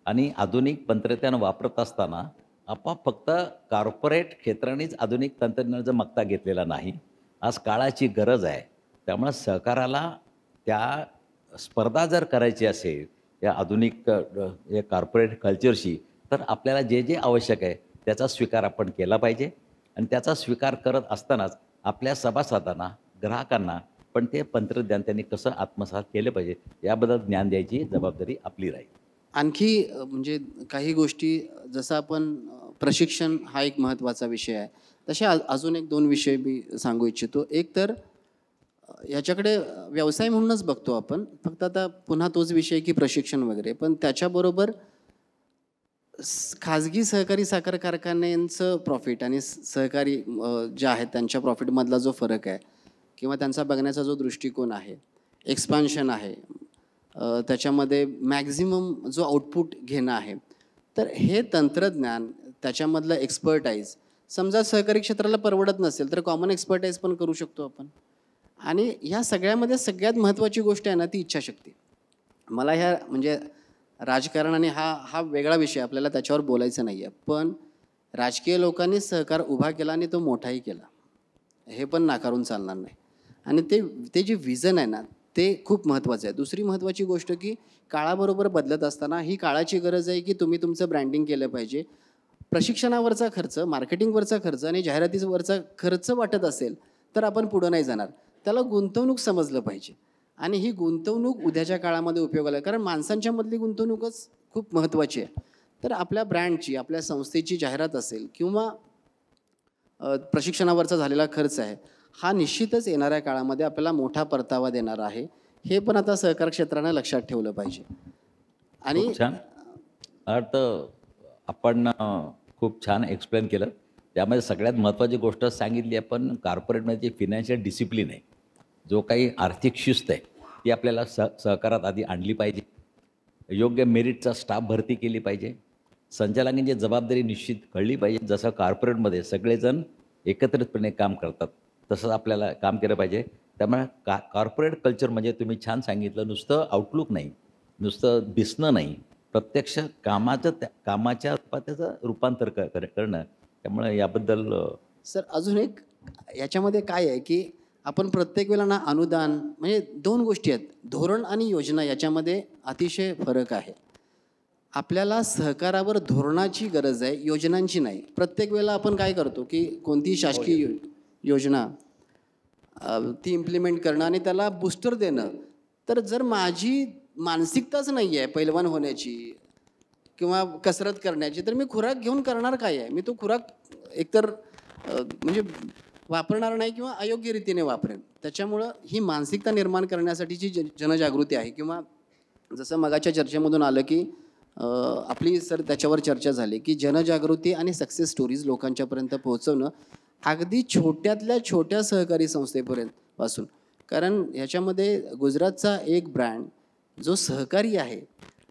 आणि आधुनिक तंत्रज्ञान वापरत असताना आपोआप फक्त कॉर्पोरेट क्षेत्रानेच आधुनिक तंत्रज्ञानाचा मक्ता घेतलेला नाही. आज काळाची गरज आहे. त्यामुळे सहकाराला त्या स्पर्धा जर करायची असेल या आधुनिक या कॉर्पोरेट कल्चरशी तर आपल्याला जे जे आवश्यक आहे त्याचा स्वीकार आपण केला पाहिजे. आणि त्याचा स्वीकार करत असतानाच आपल्या सभासदांना, ग्राहकांना पण ते तंत्रज्ञान त्यांनी कसं आत्मसात केलं पाहिजे याबद्दल ज्ञान द्यायची जबाबदारी आपली राहील. आणखी म्हणजे काही गोष्टी जसं आपण प्रशिक्षण हा एक महत्त्वाचा विषय आहे, तसे अजून एक 2 विषय मी सांगू इच्छितो. एक तर याच्याकडे व्यवसाय म्हणूनच बघतो आपण. फक्त आता पुन्हा तोच विषय की प्रशिक्षण वगैरे, पण त्याच्याबरोबर खाजगी सहकारी साखर कारखान्यांचं प्रॉफिट आणि सहकारी जे आहेत त्यांच्या प्रॉफिटमधला जो फरक आहे किंवा त्यांचा बघण्याचा जो दृष्टिकोन आहे, एक्सपान्शन आहे, त्याच्यामध्ये मॅक्झिमम जो आउटपुट घेणं आहे, तर हे तंत्रज्ञान त्याच्यामधलं एक्सपर्टाईज समजा सहकारी क्षेत्राला परवडत नसेल तर कॉमन एक्सपर्टाईज पण करू शकतो आपण. आणि ह्या सगळ्यामध्ये सगळ्यात महत्त्वाची गोष्ट आहे ना ती इच्छाशक्ती. मला ह्या म्हणजे राजकारण आणि हा वेगळा विषय, आपल्याला त्याच्यावर बोलायचं नाही आहे, पण राजकीय लोकांनी सहकार उभा केला आणि तो मोठाही केला, हे पण नाकारून चालणार नाही. आणि ते जे विजन आहे ना ते खूप महत्त्वाचं आहे. दुसरी महत्त्वाची गोष्ट की काळाबरोबर बदलत असताना ही काळाची गरज आहे की तुम्ही तुमचं ब्रँडिंग केलं पाहिजे. प्रशिक्षणावरचा खर्च, मार्केटिंगवरचा खर्च आणि जाहिरातीवरचा खर्च वाटत असेल तर आपण पुढं नाही जाणार. त्याला गुंतवणूक समजलं पाहिजे आणि ही गुंतवणूक उद्याच्या काळामध्ये उपयोगाला आहे, कारण माणसांच्या मधली गुंतवणूकच खूप महत्त्वाची आहे. तर आपल्या ब्रँडची, आपल्या संस्थेची जाहिरात असेल किंवा प्रशिक्षणावरचा झालेला खर्च आहे, हा निश्चितच येणाऱ्या काळामध्ये आपल्याला मोठा परतावा देणार आहे. हे पण आता सहकार क्षेत्रानं लक्षात ठेवलं पाहिजे. आणि खूप छान अर्थ आपण खूप छान एक्सप्लेन केलं. त्यामध्ये सगळ्यात महत्त्वाची गोष्ट सांगितली आपण, कॉर्पोरेटमध्ये जे फिनान्शियल डिसिप्लिन आहे, जो काही आर्थिक शिस्त आहे ती आपल्याला सहकारात आधी आणली पाहिजे. योग्य मेरिटचा स्टाफ भरती केली पाहिजे. संचालकांची जबाबदारी निश्चित कळली पाहिजे. जसं कॉर्पोरेटमध्ये सगळेजण एकत्रितपणे काम करतात तसंच आपल्याला काम केलं पाहिजे. त्यामुळे कॉर्पोरेट कल्चर म्हणजे तुम्ही छान सांगितलं, नुसतं आउटलुक नाही, नुसतं दिसणं नाही, प्रत्यक्ष कामाच्या रूपात त्याचं रूपांतर करणं. त्यामुळे याबद्दल सर अजून एक याच्यामध्ये काय आहे की आपण प्रत्येक वेळेला ना अनुदान, म्हणजे दोन गोष्टी आहेत, धोरण आणि योजना, याच्यामध्ये अतिशय फरक आहे. आपल्याला सहकारावर धोरणाची गरज आहे, योजनांची नाही. प्रत्येक वेळेला आपण काय करतो की कोणतीही शासकीय योजना ती इम्प्लिमेंट करणं आणि त्याला बूस्टर देणं. तर जर माझी मानसिकताच नाही आहे पैलवान होण्याची किंवा कसरत करण्याची, तर मी खुराक घेऊन करणार काय आहे? मी तो खुराक एकतर म्हणजे वापरणार नाही किंवा अयोग्य रीतीने वापरेन. त्याच्यामुळं ही मानसिकता निर्माण करण्यासाठीची जनजागृती आहे. किंवा जसं मगाच्या चर्चेमधून आलं की आपली सर त्याच्यावर चर्चा झाली की जनजागृती आणि सक्सेस स्टोरीज लोकांच्यापर्यंत पोहोचवणं, अगदी छोट्यातल्या छोट्या सहकारी संस्थेपर्यंत पासून. कारण ह्याच्यामध्ये गुजरातचा एक ब्रँड जो सहकारी आहे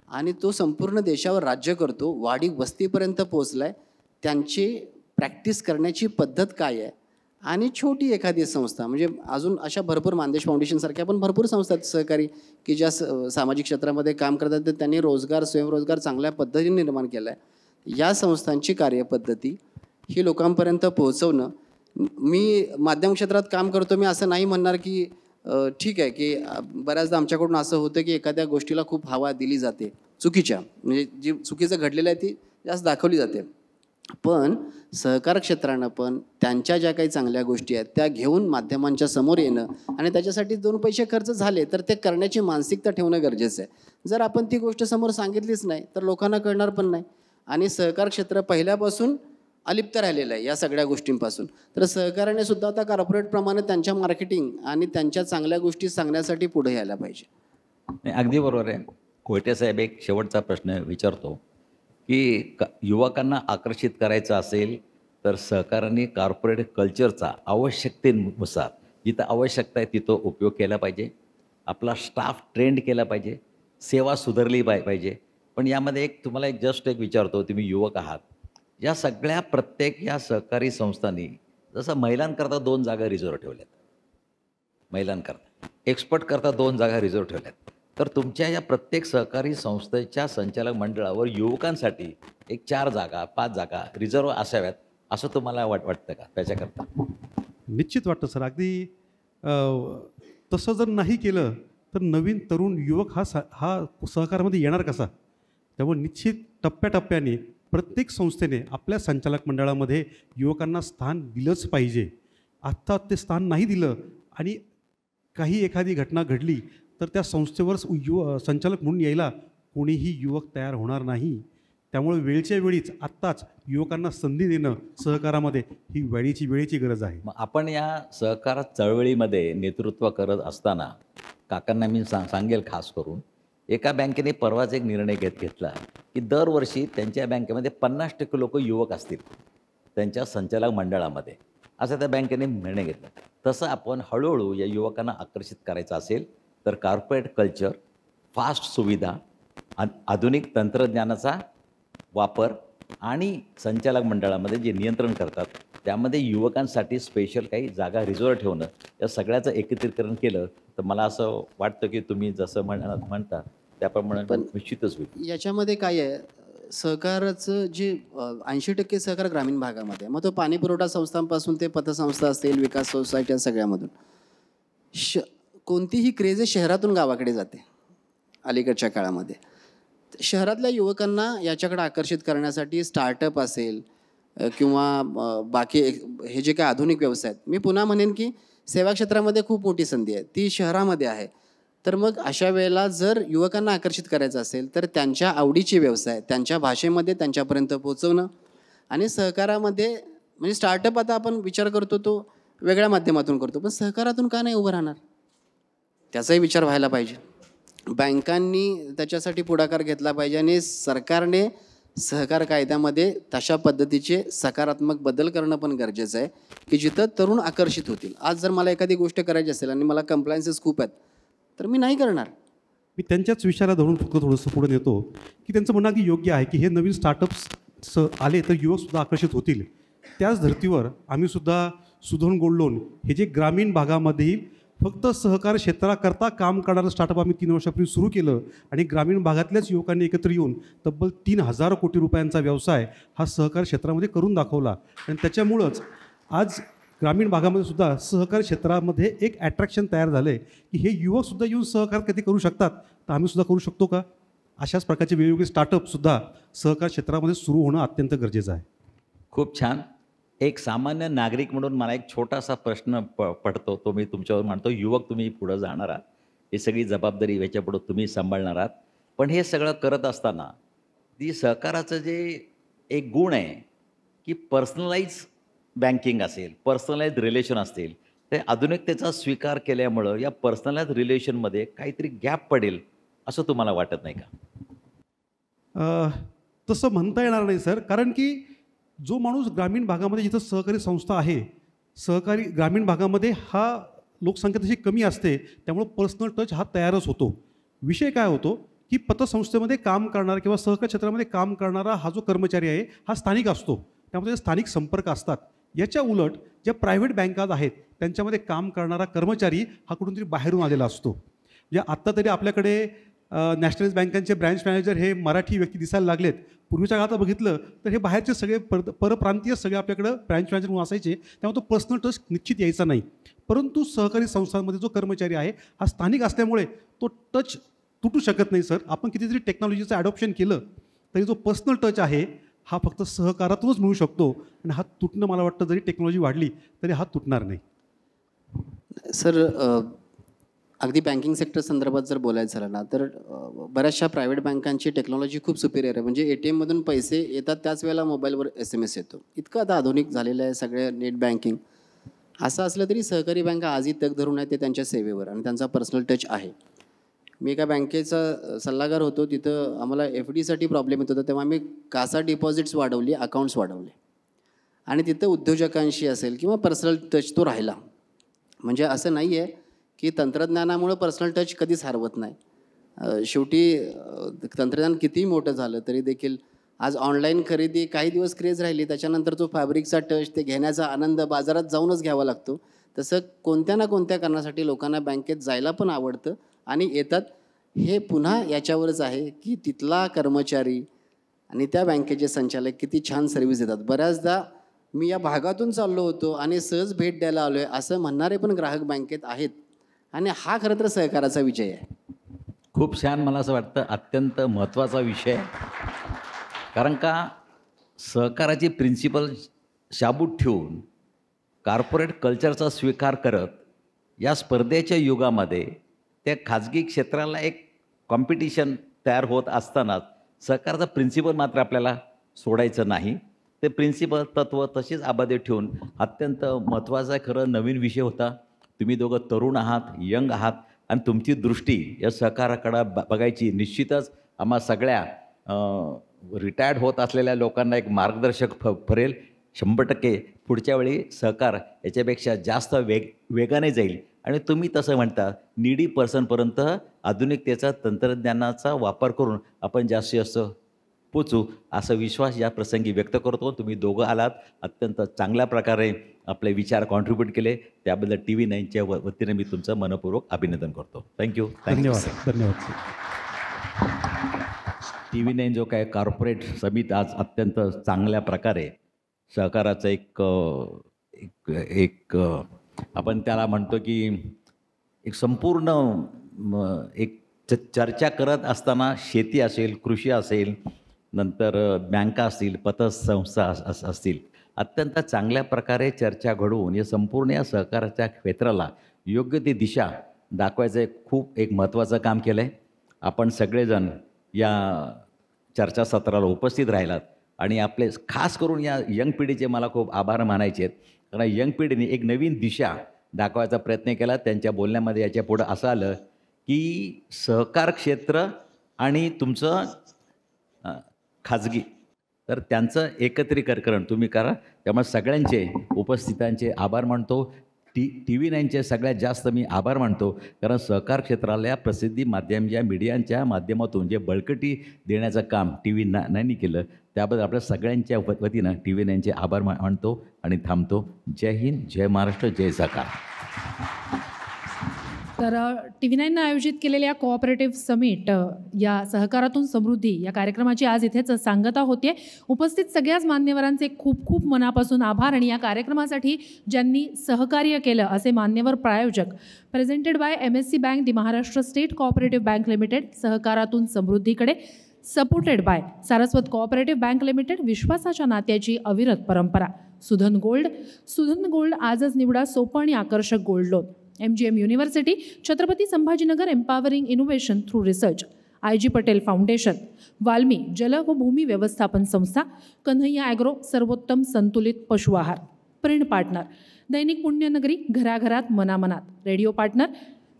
आणि तो संपूर्ण देशावर राज्य करतो, वाडी वस्तीपर्यंत पोहोचला आहे. त्यांची प्रॅक्टिस करण्याची पद्धत काय आहे, आणि छोटी एखादी संस्था म्हणजे अजून अशा भरपूर मानदेश फाउंडेशनसारख्या पण भरपूर संस्था आहेत सहकारी की ज्या सामाजिक क्षेत्रामध्ये काम करतात, तर त्यांनी रोजगार, स्वयंरोजगार चांगल्या पद्धतीने निर्माण केला आहे. या संस्थांची कार्यपद्धती ही लोकांपर्यंत पोहोचवणं. मी माध्यम क्षेत्रात काम करतो, मी असं नाही म्हणणार की ठीक आहे की बऱ्याचदा आमच्याकडून असं होतं की एखाद्या गोष्टीला खूप हवा दिली जाते, चुकीच्या, म्हणजे जी चुकीचं घडलेलं आहे ती जास्त दाखवली जाते. पण सहकार क्षेत्रानं पण त्यांच्या ज्या काही चांगल्या गोष्टी आहेत त्या घेऊन माध्यमांच्या समोर येणं आणि त्याच्यासाठी 2 पैसे खर्च झाले तर ते करण्याची मानसिकता ठेवणं गरजेचं आहे. जर आपण ती गोष्ट समोर सांगितलीच नाही तर लोकांना कळणार पण नाही. आणि सहकार क्षेत्र पहिल्यापासून अलिप्त राहिलेलं आहे या सगळ्या गोष्टींपासून. तर सहकार्याने सुद्धा आता कॉर्पोरेटप्रमाणे त्यांच्या मार्केटिंग आणि त्यांच्या चांगल्या गोष्टी सांगण्यासाठी पुढे यायला पाहिजे. नाही, अगदी बरोबर आहे. कोयटे साहेब, एक शेवटचा प्रश्न विचारतो की युवकांना आकर्षित करायचं असेल तर सहकाराने कॉर्पोरेट कल्चरचा आवश्यकतेनुसार जिथं आवश्यकता आहे तिथं उपयोग केला पाहिजे. आपला स्टाफ ट्रेंड केला पाहिजे, सेवा सुधारली पाहिजे. पण यामध्ये एक तुम्हाला जस्ट एक विचारतो, तुम्ही युवक आहात, या सगळ्या प्रत्येक या सहकारी संस्थांनी जसं महिलांकरता 2 जागा रिझर्व ठेवल्यात, महिलांकरता एक्सपर्ट करता 2 जागा रिझर्व ठेवल्यात, तर तुमच्या या प्रत्येक सहकारी संस्थेच्या संचालक मंडळावर युवकांसाठी एक 4 जागा 5 जागा रिझर्व असाव्यात असं तुम्हाला वाटतं का त्याच्याकरता? निश्चित वाटतं सर. अगदी तसं जर नाही केलं तर नवीन तरुण युवक हा सहकारामध्ये येणार कसा? त्यामुळे निश्चित टप्प्याटप्प्याने प्रत्येक संस्थेने आपल्या संचालक मंडळामध्ये युवकांना स्थान दिलंच पाहिजे. आत्ता ते स्थान नाही दिलं आणि काही एखादी घटना घडली तर त्या संस्थेवर संचालक म्हणून यायला कोणीही युवक तयार होणार नाही. त्यामुळे वेळच्या वेळीच आत्ताच युवकांना संधी देणं सहकारामध्ये ही वेळेची गरज आहे. मग आपण या सहकार चळवळीमध्ये नेतृत्व करत असताना काकांना मी सांगेल खास करून, एका बँकेने परवाच एक निर्णय घेतला की दरवर्षी त्यांच्या बँकेमध्ये 50% लोक युवक असतील त्यांच्या संचालक मंडळामध्ये, असा त्या बँकेने निर्णय घेतला. तसं आपण हळूहळू या युवकांना आकर्षित करायचं असेल तर कॉर्पोरेट कल्चर, फास्ट सुविधा, आधुनिक तंत्रज्ञानाचा वापर आणि संचालक मंडळामध्ये जे नियंत्रण करतात त्यामध्ये युवकांसाठी स्पेशल काही जागा रिझर्व ठेवणं, या सगळ्याचं एकत्रीकरण केलं तर मला असं वाटतं की तुम्ही जसं म्हणता त्याप्रमाणे निश्चितच होईल. याच्यामध्ये काय आहे, सहकाराचं जे 80% सहकार ग्रामीण भागामध्ये, मग तो पाणी पुरवठा संस्थांपासून ते पतसंस्था असतील, विकास सोसायटी या सगळ्यामधून कोणतीही क्रेज शहरातून गावाकडे जाते. अलीकडच्या काळामध्ये शहरातल्या युवकांना याच्याकडे आकर्षित करण्यासाठी स्टार्टअप असेल किंवा बाकी हे जे काही आधुनिक व्यवसाय आहेत, मी पुन्हा म्हणेन की सेवा क्षेत्रामध्ये खूप मोठी संधी आहे, ती शहरामध्ये आहे. तर मग अशा वेळेला जर युवकांना आकर्षित करायचं असेल तर त्यांच्या आवडीचे व्यवसाय त्यांच्या भाषेमध्ये त्यांच्यापर्यंत पोहोचवणं आणि सहकारामध्ये, म्हणजे स्टार्टअप आता आपण विचार करतो तो वेगळ्या माध्यमातून करतो, पण सहकारातून का नाही उभं राहणार त्याचाही विचार व्हायला पाहिजे. बँकांनी त्याच्यासाठी पुढाकार घेतला पाहिजे आणि सरकारने सहकार कायद्यामध्ये तशा पद्धतीचे सकारात्मक बदल करणं पण गरजेचं आहे की जिथं तरुण आकर्षित होतील. आज जर मला एखादी गोष्ट करायची असेल आणि मला कंप्लायन्सेस खूप आहेत तर मी नाही करणार. मी त्यांच्याच विचारात धरून फक्त थोडंसं पुढे नेतो की त्यांचं म्हणणं अगदी योग्य आहे की हे नवीन स्टार्टअप्स आले तर युवकसुद्धा आकर्षित होतील. त्याच धर्तीवर आम्हीसुद्धा सुधन गोल्ड लोन हे जे ग्रामीण भागामधील फक्त सहकार क्षेत्राकरता काम करणारं स्टार्टअप आम्ही 3 वर्षापूर्वी सुरू केलं आणि ग्रामीण भागातल्याच युवकांनी एकत्र येऊन तब्बल 3,000 कोटी रुपयांचा व्यवसाय हा सहकार क्षेत्रामध्ये करून दाखवला. आणि त्याच्यामुळंच आज ग्रामीण भागामध्ये सुद्धा सहकार क्षेत्रामध्ये एक ॲट्रॅक्शन तयार झालं आहे की हे युवकसुद्धा येऊन सहकार कधी करू शकतात, तर आम्हीसुद्धा करू शकतो का. अशाच प्रकारचे वेगवेगळे स्टार्टअपसुद्धा सहकार क्षेत्रामध्ये सुरू होणं अत्यंत गरजेचं आहे. खूप छान. एक सामान्य नागरिक म्हणून मला एक छोटासा प्रश्न पडतो, तो मी तुमच्यावर मांडतो. युवक तुम्ही पुढं जाणार आहात, ही सगळी जबाबदारी याच्यापुढं तुम्ही सांभाळणार आहात, पण हे सगळं करत असताना ती सहकाराचं जे एक गुण आहे की पर्सनलाइज बँकिंग असेल, पर्सनलाइज रिलेशन असतील, ते आधुनिकतेचा स्वीकार केल्यामुळं या पर्सनलाइज रिलेशनमध्ये काहीतरी गॅप पडेल असं तुम्हाला वाटत नाही का? तसं म्हणता येणार नाही सर, कारण की जो माणूस ग्रामीण भागामध्ये जिथं सहकारी संस्था आहे, सहकारी ग्रामीण भागामध्ये हा लोकसंख्या तशी कमी असते, त्यामुळं पर्सनल टच हा तयारच होतो. विषय काय होतो की पतसंस्थेमध्ये काम करणारा किंवा सहकार क्षेत्रामध्ये काम करणारा हा जो कर्मचारी आहे हा स्थानिक असतो, त्यामध्ये स्थानिक संपर्क असतात. याच्या उलट ज्या प्रायव्हेट बँका आहेत त्यांच्यामध्ये काम करणारा कर्मचारी हा कुठून तरी बाहेरून आलेला असतो. म्हणजे आत्ता तरी आपल्याकडे नॅशनलाइज बँकांचे ब्रँच मॅनेजर हे मराठी व्यक्ती दिसायला लागलेत. पूर्वीच्या काळात बघितलं तर हे बाहेरचे सगळे परप्रांतीय सगळे आपल्याकडं ब्रँच मॅनेजर म्हणून असायचे, त्यामुळे तो पर्सनल टच निश्चित यायचा नाही. परंतु सहकारी संस्थांमध्ये जो कर्मचारी आहे हा स्थानिक असल्यामुळे तो टच तुटू शकत नाही सर. आपण कितीतरी टेक्नॉलॉजीचं ॲडॉप्शन केलं तरी जो पर्सनल टच आहे हा फक्त सहकारातूनच मिळू शकतो आणि हा तुटणं मला वाटतं जरी टेक्नॉलॉजी वाढली तरी हा तुटणार नाही. सर अगदी बँकिंग सेक्टर संदर्भात जर बोलायचं झालं ना तर बऱ्याचशा प्रायव्हेट बँकांची टेक्नॉलॉजी खूप सुपिरियर आहे. म्हणजे ATM मधून पैसे येतात त्याच वेळेला मोबाईलवर SMS येतो. इतकं आता आधुनिक झालेलं आहे सगळं नेट बँकिंग. असं असलं तरी सहकारी बँका आजही तग धरून आहेत ते त्यांच्या सेवेवर आणि त्यांचा पर्सनल टच आहे. मी एका बँकेचा सल्लागार होतो, तिथं आम्हाला FDसाठी प्रॉब्लेम येत होता, तेव्हा आम्ही कासा डिपॉझिट्स वाढवली, अकाउंट्स वाढवले आणि तिथं उद्योजकांशी असेल किंवा पर्सनल टच तो राहिला. म्हणजे असं नाही आहे की तंत्रज्ञानामुळं पर्सनल टच कधीच हरवत नाही. शेवटी तंत्रज्ञान कितीही मोठं झालं तरी देखील आज ऑनलाईन खरेदी काही दिवस क्रेज राहिली, त्याच्यानंतर तो फॅब्रिकचा टच, ते घेण्याचा आनंद बाजारात जाऊनच घ्यावा लागतो. तसं कोणत्या ना कोणत्या कारणासाठी लोकांना बँकेत जायला पण आवडतं आणि येतात. हे पुन्हा याच्यावरच आहे की तिथला कर्मचारी आणि त्या बँकेचे संचालक किती छान सर्व्हिस देतात. बऱ्याचदा मी या भागातून चाललो होतो आणि सहज भेट द्यायला आलो आहे असं म्हणणारे पण ग्राहक बँकेत आहेत आणि हा खरं तर सहकाराचा विजय आहे. खूप छान. मला असं वाटतं अत्यंत महत्त्वाचा विषय, कारण का सहकाराची प्रिन्सिपल शाबूत ठेवून कॉर्पोरेट कल्चरचा स्वीकार करत या स्पर्धेच्या युगामध्ये त्या खाजगी क्षेत्राला एक कॉम्पिटिशन तयार होत असतानाच सहकाराचं प्रिन्सिपल मात्र आपल्याला सोडायचं नाही. ते प्रिन्सिपल तत्त्व तशीच अबाधित ठेवून अत्यंत महत्त्वाचा खरं नवीन विषय होता. तुम्ही दोघं तरुण आहात, यंग आहात आणि तुमची दृष्टी या सहकाराकडं बघायची निश्चितच आम्हा सगळ्या रिटायर्ड होत असलेल्या लोकांना एक मार्गदर्शक ठरेल. 100% पुढच्या वेळी सहकार याच्यापेक्षा जास्त वेगाने जाईल आणि तुम्ही तसं म्हणता नीडी पर्सनपर्यंत आधुनिकतेचा तंत्रज्ञानाचा वापर करून आपण जास्तीत जास्त पोचू असा विश्वास या प्रसंगी व्यक्त करतो. तुम्ही दोघं आलात, अत्यंत चांगल्या प्रकारे आपले विचार कॉन्ट्रीब्यूट केले, त्याबद्दल TV9च्या वतीने मी तुमचं मनपूर्वक अभिनंदन करतो. थँक्यू. धन्यवाद. धन्यवाद. TV9 जो काय कॉर्पोरेट समिती आज अत्यंत चांगल्या प्रकारे सहकाराचं एक आपण त्याला म्हणतो की एक संपूर्ण एक चर्चा करत असताना शेती असेल, कृषी असेल, नंतर बँका असतील, पतसंस्था असतील, अत्यंत चांगल्या प्रकारे चर्चा घडवून या संपूर्ण या सहकाराच्या क्षेत्राला योग्य ती दिशा दाखवायचं खूप एक महत्त्वाचं काम केलं आहे. आपण सगळेजण या चर्चासत्राला उपस्थित राहिलात आणि आपले खास करून या यंग पिढीचे मला खूप आभार मानायचे आहेत. कारण यंग पिढीने एक नवीन दिशा दाखवायचा प्रयत्न केला. त्यांच्या बोलण्यामध्ये याच्या पुढं असं आलं की सहकार क्षेत्र आणि तुमचं खाजगी तर त्यांचं एकत्रीकरण तुम्ही करा. त्यामुळे सगळ्यांचे उपस्थितांचे आभार मानतो. TV9चे सगळ्यात जास्त मी आभार मानतो, कारण सहकार क्षेत्राला प्रसिद्धी माध्यम या मीडियांच्या माध्यमातून जे बळकटी देण्याचं काम TV9नी केलं, त्याबद्दल आपल्या सगळ्यांच्या वतीनं TV9चे आभार मानतो आणि थांबतो. जय हिंद, जय महाराष्ट्र, जय सहकार. तर TV9नं आयोजित केलेल्या कोऑपरेटिव्ह समिट या सहकारातून समृद्धी या कार्यक्रमाची आज इथेच सांगता होते. उपस्थित सगळ्याच मान्यवरांचे खूप खूप मनापासून आभार आणि या कार्यक्रमासाठी ज्यांनी सहकार्य केलं असे मान्यवर प्रायोजक presented by MSC bank, the Maharashtra state cooperative bank limited, सहकारातून समृद्धीकडे, supported by Saraswat cooperative bank limited, विश्वासाच्या नात्याची अविरत परंपरा, सुधन गोल्ड आजच निवडा सोपं आणि आकर्षक gold loan, MGM university, Chhatrapati Sambhajinagar empowering innovation through research, IG Patel foundation, WALMI जल व भूमी व्यवस्थापन संस्था, कन्हैया ॲग्रो, सर्वोत्तम संतुलित पशु आहार, प्रिंट पार्टनर दैनिक पुण्यनगरी, घराघरात मनामनात, radio partner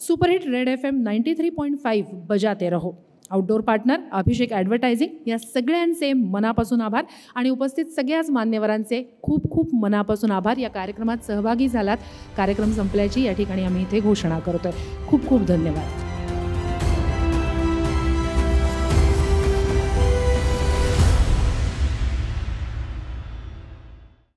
superhit red FM 93.5 बजाते रहो, आउटडोर पार्टनर अभिषेक ॲडव्हर्टायझिंग. या सगळ्यांचे मनापासून आभार आणि उपस्थित सगळ्याच मान्यवरांचे खूप खूप मनापासून आभार. या कार्यक्रमात सहभागी झालात. कार्यक्रम संपल्याची या ठिकाणी आम्ही इथे घोषणा करतोय. खूप खूप धन्यवाद.